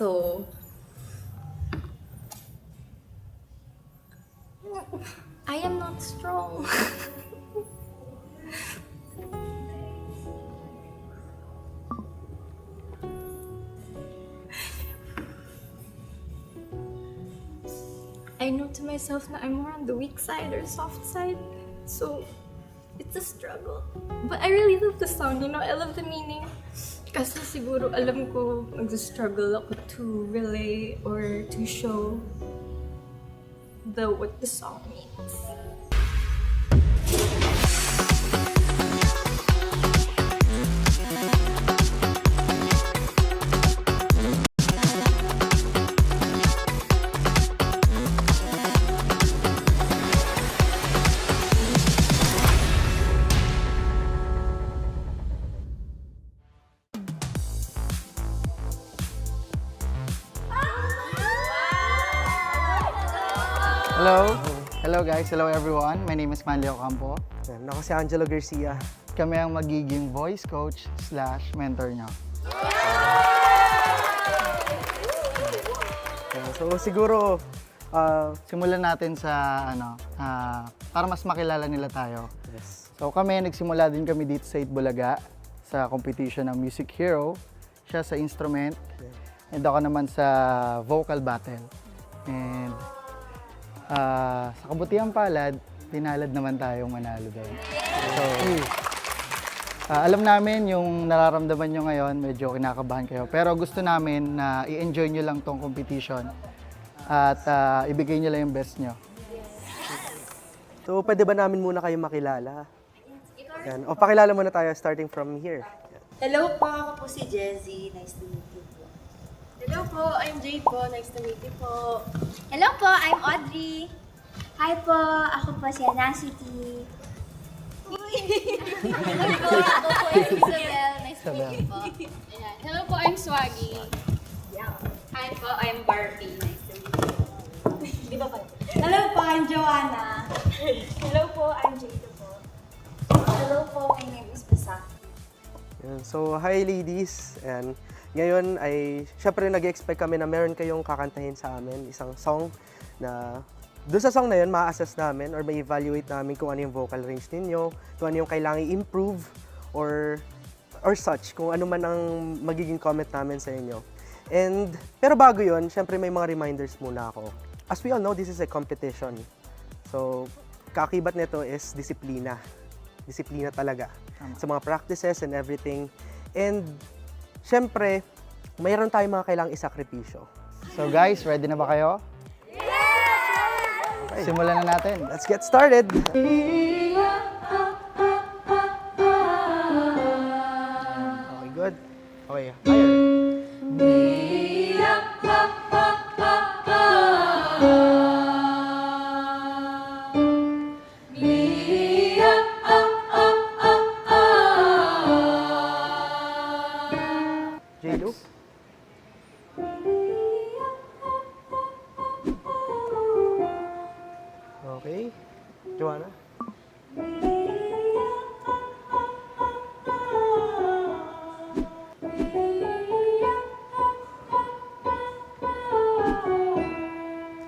So, I am not strong. I know to myself na I'm more on the weak side or soft side. So, it's a struggle. But I really love the song, I love the meaning. Kasi siguro alam ko nag-struggle ako to relay or to show what the song means. Hello! Hello guys! Hello everyone! My name is Manlio Campo. Ako si Angelo Garcia. Kami ang magiging voice coach / mentor nyo. So siguro, Simulan natin sa para mas makilala nila tayo. yes. So kami, nagsimula din kami dito sa Itbulaga sa competition ng Music Hero. Siya sa instrument and ako naman sa vocal battle. And sa kabutihang palad, pinalad naman tayong manalo doon. So, alam namin yung nararamdaman nyo ngayon, medyo kinakabahan kayo. Pero gusto namin na i-enjoy nyo lang tong competition at ibigay nyo lang yung best nyo. So pwede ba namin muna kayo makilala? Yan. O pakilala muna tayo starting from here. Hello po, ako po si Jezzy. Nice to meet you po. Hello po, I'm Jade po. Nice to meet you po. Hello po, I'm Audrey. Hi po, ako po si Anacity. Hello po, ako po Isabel. Nice to meet you po. Ayan. Hello po, I'm Swaggy. Hi po, I'm Barbie. Nice to meet you. Di ba pala? Hello po, I'm Joanna. Hello po, I'm Jade po. Hello po, my name is Basa. Yan. So hi ladies. And ngayon ay syempre nag-expect kami na meron kayong kakantahin sa amin. Isang song na doon sa song na yun, ma-assess namin or ma-evaluate namin kung ano yung vocal range ninyo, kung ano yung kailangan i-improve or such, kung ano man ang magiging comment namin sa inyo. And, pero bago yun, syempre may mga reminders muna ako. As we all know, this is a competition. So, kaakibat nito is disiplina. Disiplina talaga. Sa mga practices and everything. And, syempre, mayroon tayong mga kailangang isakripisyo. So guys, ready na ba kayo? Okay. Simulan na natin. Let's get started! Okay, good. Okay, higher. J-Lu. Okay. Joanna.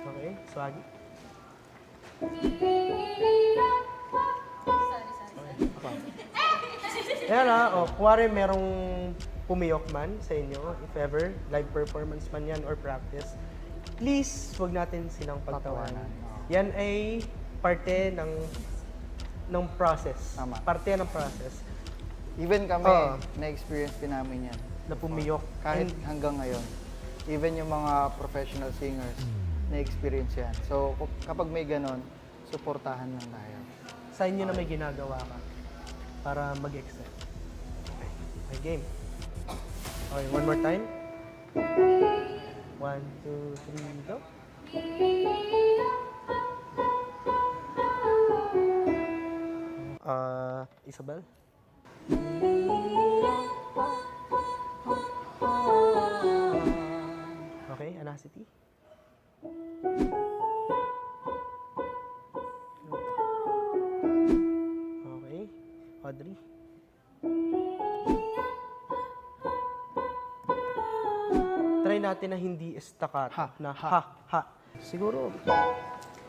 Okay. Swaggy. Ayan kuwari merong pumiyok man sa inyo, if ever, live performance man yan or practice, please, wag natin silang pagtawanan. Yan ay parte ng process. Tama. Parte ng process Even kami, Oo. na-experience din namin yan. na pumiyok. Kahit And hanggang ngayon. Even yung mga professional singers, na-experience yan. So, kapag may ganon, suportahan lang tayo. sa inyo na may ginagawa ka para mag-excel. Okay. Okay, game. Okay, one more time. 1, 2, 3, go. Isabel? Okay, Anacity? Okay, Audrey? Try gagawin natin na hindi staccato, na ha. Siguro,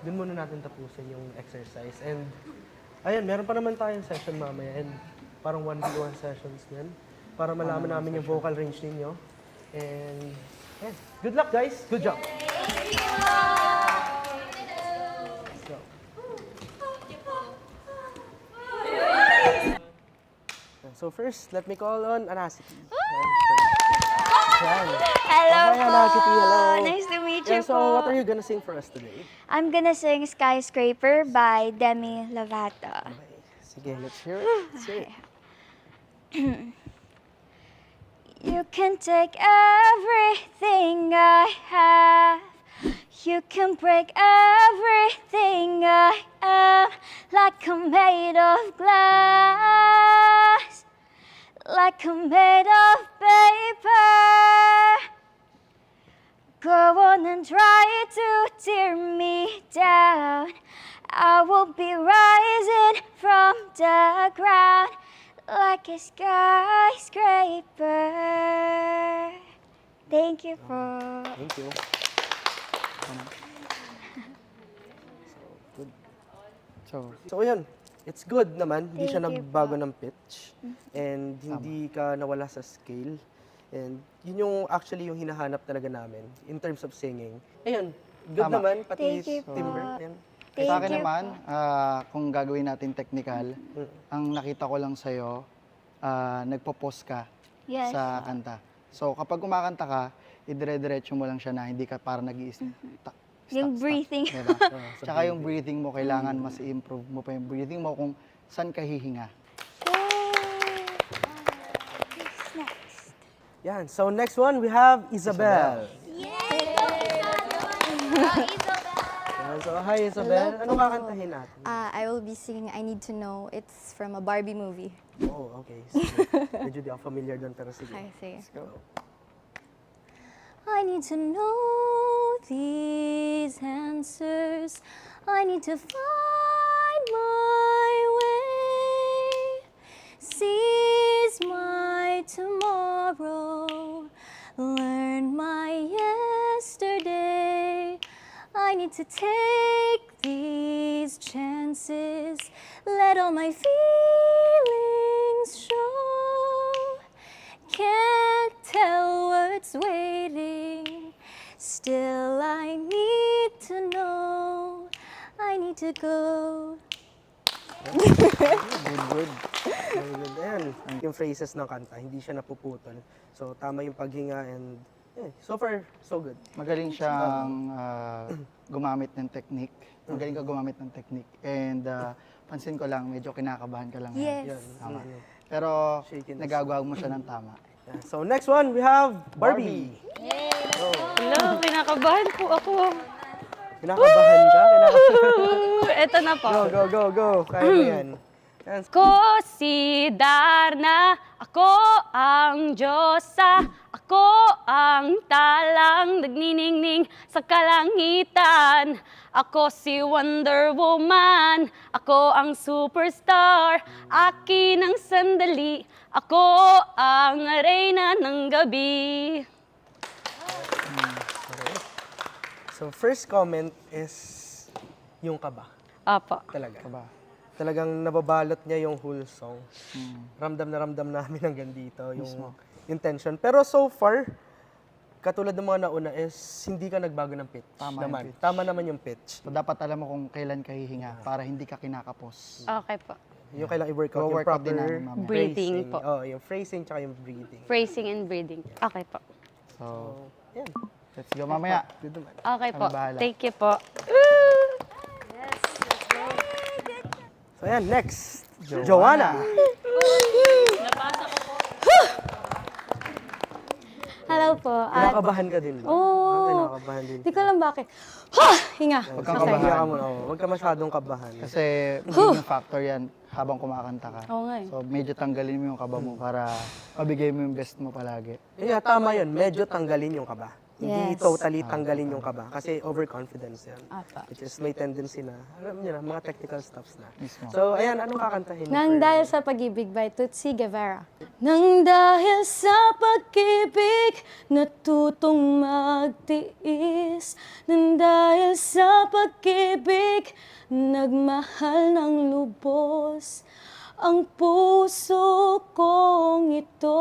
dun muna natin tapusin yung exercise. And, ayun, meron pa naman tayong session mamaya. And parang 1v1 sessions din. Para malaman namin yung vocal range ninyo. And, yeah. Good luck, guys. Good job. So first, let me call on Anacity. Hello Hi, po! Anacity. Hello. Nice to meet you Yeah, so po. what are you gonna sing for us today? I'm gonna sing Skyscraper by Demi Lovato. Sige, let's hear it. Let's hear it. You can take everything I have. You can break everything I am. Like I'm made of glass. Like I'm made of paper. Go on and try to tear me down. I will be rising from the ground like a skyscraper. Thank you po. Thank you. So yun, it's good naman. Hindi siya Thank you nagbago po. ng pitch. And hindi ka nawala sa scale. And yun yung actually yung hinahanap talaga namin in terms of singing. Ayun, good Tama. naman. Pati Thank you po. timbre. Yan. Thank Sa akin you naman, kung gagawin natin technical, ang nakita ko lang sa'yo, nagpo-pause ka Yes. sa kanta. So kapag kumakanta ka, idire-diretso mo lang siya na hindi ka para nag-i-stop. Yung breathing. Diba? Tsaka yung breathing mo, kailangan mas i-improve mo pa yung breathing mo kung saan ka hihinga. Next. Yan. So next one, we have Isabel. Yan. So hi Isabel. Ano kakantahin natin? I will be singing I Need to Know. It's from a Barbie movie. Oh, okay. Sige. Medyo di ako familiar doon, pero sige. Okay, sige. Let's go. I need to know these answers. I need to find my way. Seize my tomorrow. Learn my yesterday. I need to take these chances. Let all my feelings show. Can't tell what's waiting. Still, I need to know. I need to go. Good. Very good. Ayan. Yung phrases ng kanta, hindi siya napuputol. So, tama yung paghinga and so far, so good. Magaling siyang gumamit ng technique. Magaling ka gumamit ng technique. And pansin ko lang, medyo kinakabahan ka lang. Yes. Yan. Tama. Pero Shaking the nagagawa mo siya ng tama. Yeah. So, next one, we have Barbie. Hello, kinakabahan po ako. Kinakabahan ka? Eto na po. Go. Kaya mo yan. Yan. Ako si Darna, ako ang Diyosa, ako ang talang nagniningning sa kalangitan. Ako si Wonder Woman, ako ang superstar, akin ang sandali, ako ang reyna ng gabi. So, first comment is yung kaba. Apo. Talaga. Kaba. Talagang nababalot niya yung whole song. Ramdam na ramdam namin hanggang dito yung intention. Pero so far, katulad ng mga nauna is hindi ka nagbago ng pitch. Tama yung naman. pitch. Tama naman yung pitch. So dapat alam mo kung kailan ka hihinga para hindi ka kinakapos. Okay po. Yung kailangan i-work out yung Wo-work out proper din namin mamaya. Breathing phrasing. po. Oh, yung phrasing tsaka yung breathing. Phrasing and breathing. Okay po. So, Yan. let's go mamaya. Good naman. Okay po. Kami bahala. Thank you po. So yan, next. Joanna. Hello po. Kinakabahan ka din ba? Oo. Kinakabahan din. Di ko alam bakit. Ha! Hinga. Huwag kang Hiya ka kabahan. muna. Huwag ka masyadong kabahan. Kasi magiging factor yan habang kumakanta ka. Oo nga eh. So medyo tanggalin mo yung kaba mo para mabigay mo yung best mo palagi. Yeah, tama yun. Medyo tanggalin yung kaba. Hindi Yes. totally tanggalin yung kaba kasi overconfidence yan. Apa. Which is may tendency na, alam niyo na, mga technical stuffs na. Mismo. So, ayan, anong kakantahin niyo? Nang for- dahil sa pag-ibig by Tutsi Guevara. Nang dahil sa pag-ibig, natutong magtiis. Nang dahil sa pag-ibig, nagmahal ng lubos. Ang puso kong ito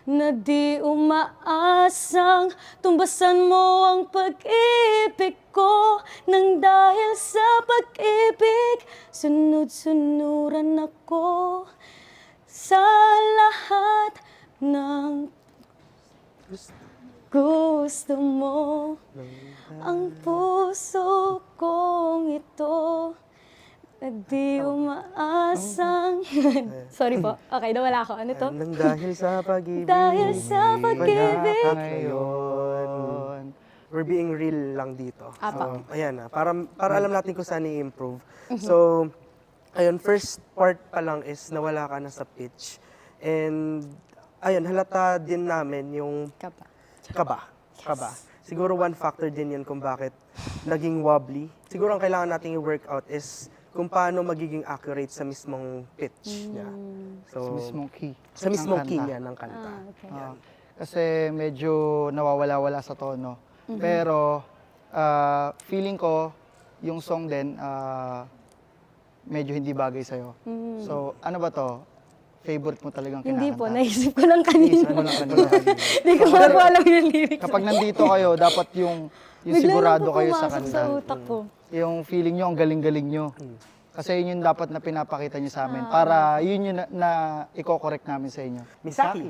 na di umaasang tumbasan mo ang pag-ibig ko. Nang dahil sa pag-ibig, sunod-sunuran ako sa lahat ng gusto mo. Ang puso kong ito na di umaasang. Sorry po. Okay, nawala ako. Ano to? Nang dahil sa pag-ibig. Dahil sa pag-ibig. Ngayon. We're being real lang dito. Apa. So, ayan na. Para alam natin kung saan i-improve. So, ayun, first part pa lang is nawala ka na sa pitch. And, ayun, halata din namin yung kaba. Siguro one factor din yun kung bakit naging wobbly. Siguro ang kailangan nating i-workout is kung paano magiging accurate sa mismong pitch niya. So, Sa mismong key. sa mismong ng key kanta. niya ng kanta. Ah, kasi medyo nawawala-wala sa tono. Pero feeling ko yung song din medyo hindi bagay sa'yo. So ano ba to? Favorite mo talagang kinakanta? Hindi po, naisip ko lang kanina. Ano lang kanina? Hindi ko nga po alam yung lyrics. Kapag nandito kayo, dapat yung sigurado kayo sa pumasok kanta. sa utak ko. Yung feeling nyo, ang galing-galing nyo. Kasi yun yung dapat na pinapakita nyo sa amin. Para yun yung na i-correct namin sa inyo. Misaki.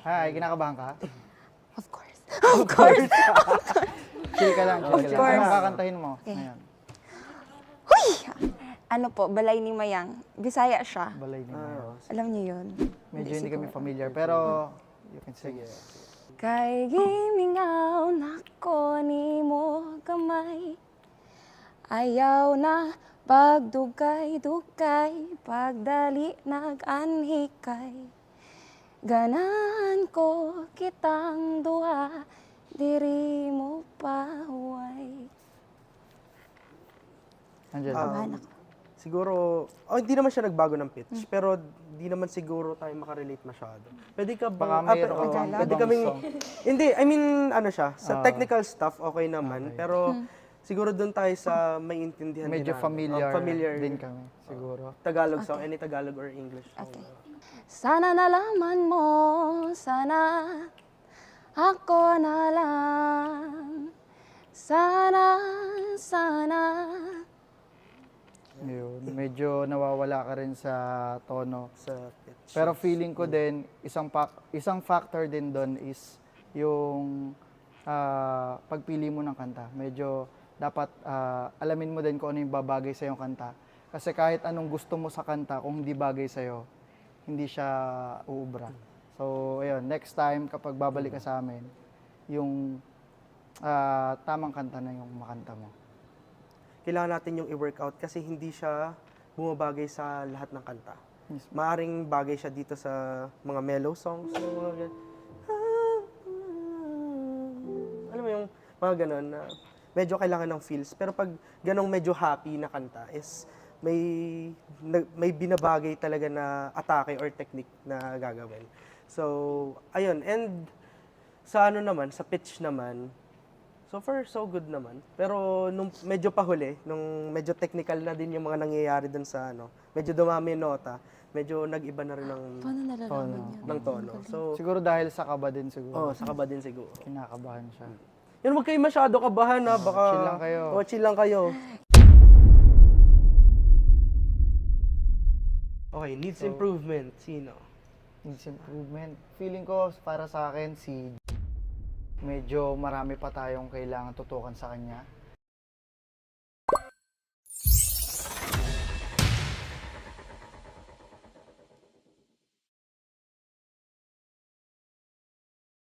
Hi, kinakabahan ka? Of course. Chill ka lang, chill ka lang. Anong kakantahin mo? Ayan, Ano po, Balay ni Mayang. Bisaya siya. balay ni Mayo. Alam niyo yun? Medyo hindi kami familiar, pero you can sing. Kay gimingaw nako ni mo gamay. Ayaw na pagdugay-dugay, pagdali nag-anhikay. Ganahan ko kitang duha, diri mo pahuway. Andiyan. Siguro, hindi naman siya nagbago ng pitch, pero di naman siguro tayo makarelate masyado. Pwede ka Baka ba, mayroon pero, kang pwede ibang kaming, song. hindi, I mean, ano siya, sa technical stuff, okay naman, pero siguro doon tayo sa may intindihan Medyo din namin. familiar, Familiar din kami, siguro. Tagalog song, any Tagalog or English song. Sana nalaman mo, sana ako na lang. Sana. Yun, medyo nawawala ka rin sa tono. Sa pitch. Pero feeling ko din, isang factor din doon is yung pagpili mo ng kanta. Medyo dapat alamin mo din kung ano yung babagay sa yung kanta. Kasi kahit anong gusto mo sa kanta, kung hindi bagay sa'yo, hindi siya uubra. So, ayun, next time kapag babalik ka sa amin, yung tamang kanta na yung makanta mo. Kailangan natin yung i-workout kasi hindi siya bumabagay sa lahat ng kanta. Mismo. Maaring bagay siya dito sa mga mellow songs. Yung mga alam mo yung mga ganon na medyo kailangan ng feels. Pero pag ganong medyo happy na kanta is may binabagay talaga na atake or technique na gagawin. So, ayun. And sa ano naman, sa pitch naman, so far, so good naman. Pero nung medyo pahuli, nung medyo technical na din yung mga nangyayari dun sa ano, medyo dumami yung nota, medyo nag-iba na rin Paano nalalaman niya? ng tono. So, Siguro dahil sa kaba din siguro. sa kaba din siguro. Kinakabahan siya. Yun, huwag kayo masyado kabahan ha, baka... chill lang kayo. Chill lang kayo. Okay, needs improvement. Sino? Needs improvement. Feeling ko para sa akin medyo marami pa tayong kailangan tutukan sa kanya.